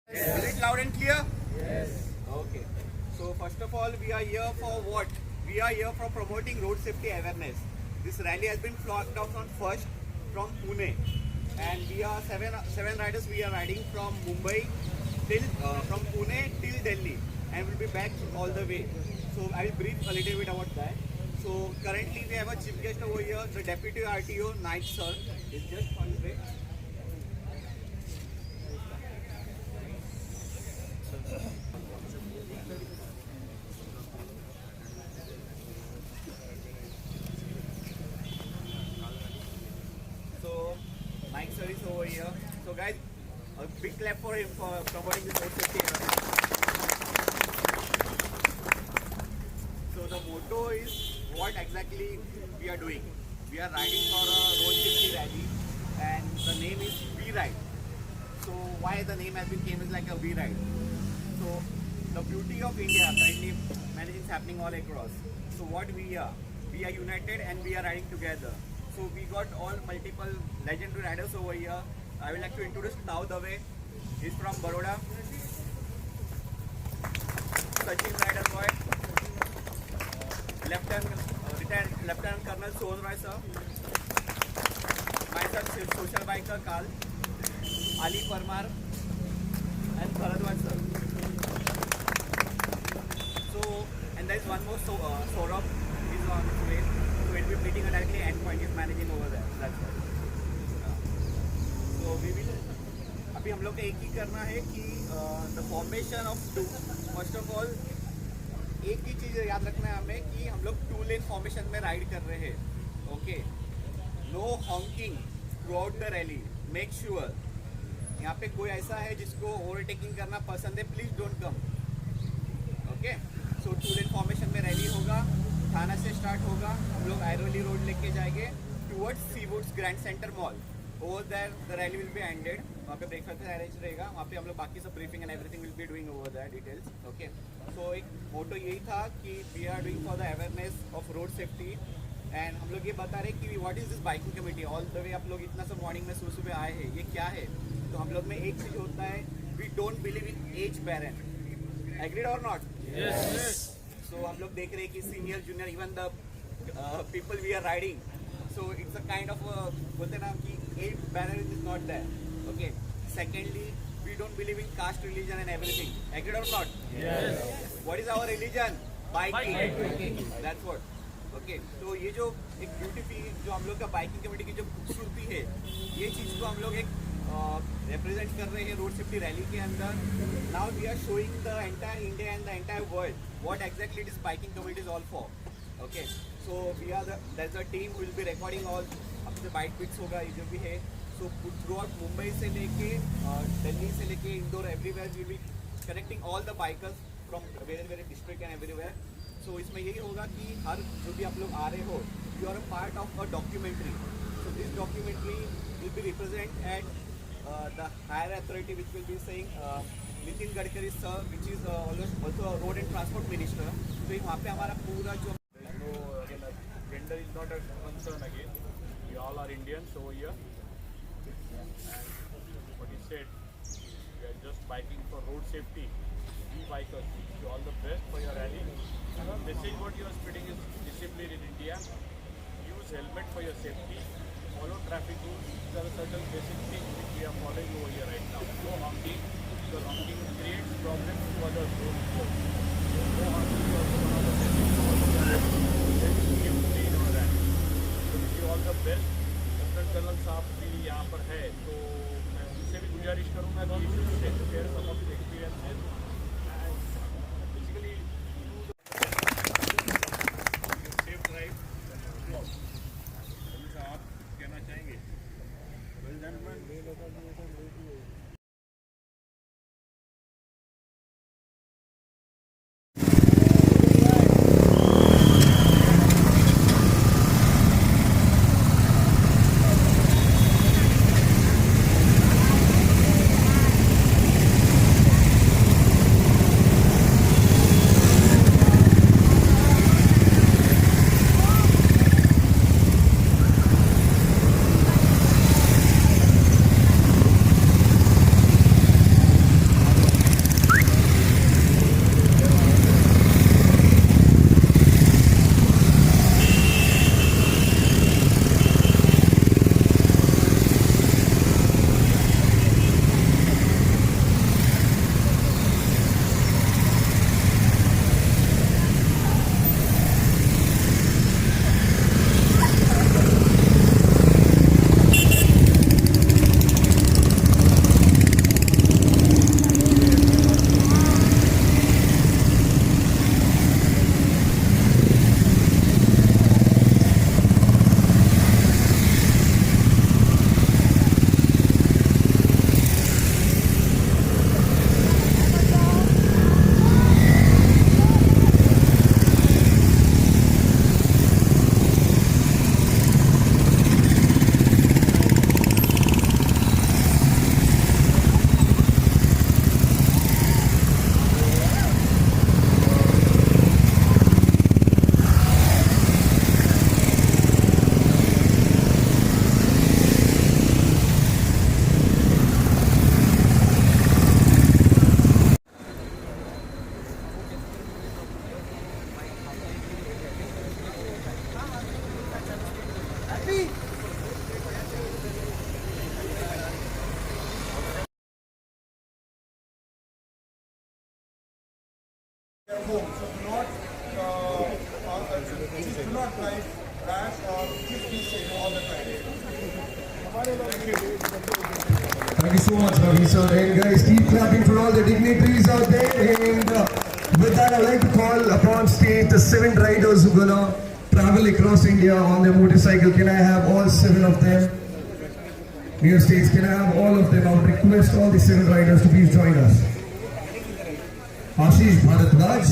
Is it loud and clear? Okay. So first of all, we are here for what? We are here for promoting road safety awareness. This rally has been flagged off on first from Pune, and we are seven riders. We are riding from Mumbai till from Pune till Delhi, and we'll be back all the way. So I will brief a little bit about that. So currently we have a chief guest over here, the Deputy RTO Naik sir is just on his way. So Naik sir is over here. So guys, a big clap for him for promoting this road safety awareness. So the motto is what exactly we are doing. We are riding for a road safety rally, and the name is We Ride. So why the name has been came is like a We Ride. So the beauty of India currently many things happening all across. So what we are united and we are riding together. So we got all multiple legendary riders over here. I would like to introduce Now Dave. He's from Baroda. Sachin Rider Boy. Retired Lieutenant Colonel Sohan Roy sir. Myself, social biker Karl, Ali Parmar, and Bharadwaj sir. So, and there is one more Saurabh, he's on his way. So we'll be meeting directly Endpoint, he's managing over there. That's right. So we will. अभी हम लोग को एक ही करना है कि the formation of two. First of all, एक ही चीज़ याद रखना है हमें कि हम लोग 2 लेन फॉर्मेशन में राइड कर रहे हैं. Okay, no honking throughout the rally. Make sure यहाँ पे कोई ऐसा है जिसको ओवरटेकिंग करना पसंद है, please don't come. Okay, so 2 lane formation में रैली होगा. थाना से स्टार्ट होगा, हम लोग आयरोली रोड लेके जाएंगे towards Seawoods Grand Centre mall. Over there the rally will be ended. वहाँ पे ब्रेकफास्ट अरेंज रहेगा. वहाँ पे हम लोग बाकी सब briefing and everything will be doing over there details. Okay, so एक मोटो यही था कि we are doing for the awareness of road safety. And हम लोग ये बता रहे कि what is this biking committee. All the way आप लोग इतना सब मॉर्निंग में सुबह आए हैं, ये क्या है. तो हम लोग में एक चीज़ होता है, we don't believe in age barrier. Agreed or not? Yes. So हम लोग देख रहे हैं कि senior junior even the people we are riding. So it's a kind of बोलते ना कि age barrier is not there. Okay, secondly we don't believe in caste, religion and everything. Agreed or not? Yes. What is our religion? Biking. That's what. Okay, तो ये जो एक beauty जो हम लोग का बाइकिंग कमेटी की जो खूबसूरती है, ये चीज़ को हम लोग एक रिप्रेजेंट कर रहे हैं रोड सेफ्टी रैली के अंदर. Now we are showing the entire India and the entire world what exactly this biking committee is all for. Okay, so we are that's a team will be recording all अपने bike pics होगा ये जो भी है. So through out Mumbai से लेके दिल्ली से लेके Indore everywhere we will connecting all the bikers from very district and everywhere. So इसमें यही होगा कि हर जो भी आप लोग आ रहे हो, you are a part of a documentary. So this documentary will be represent at the higher authority which will be saying Nitin Gadkari sir, which is also a road and transport minister. तो वहाँ पे हमारा पूरा जो gender is not a concern again. We all are Indians over here. And what he said, we are just biking for road safety. We bikers wish you all the best for your rally. The message what you are spreading is discipline in India. Use helmet for your safety. Follow traffic rules. These are certain basic things which we are following over here right now. No honking, because honking creates problems to others. No honking is also one of the basic safety in our rally. So wish you all the best. Lieutenant colonel साहब भी यहाँ पर है, तो मैं उनसे भी गुजारिश करूँगा कि share some of experiences. Basically safe drive. आप कहना चाहेंगे? Well done. home. So do not drive rash or just be safe all the time. Thank you so much, Ravi sir. And guys, keep clapping for all the dignitaries out there. And with that, I'd like to call upon stage the 7 riders who are gonna travel across India on their motorcycle. Can I have all 7 of them? Near stage, can I have all of them? I would request all the 7 riders to please join us. Ashish Bharadwaj,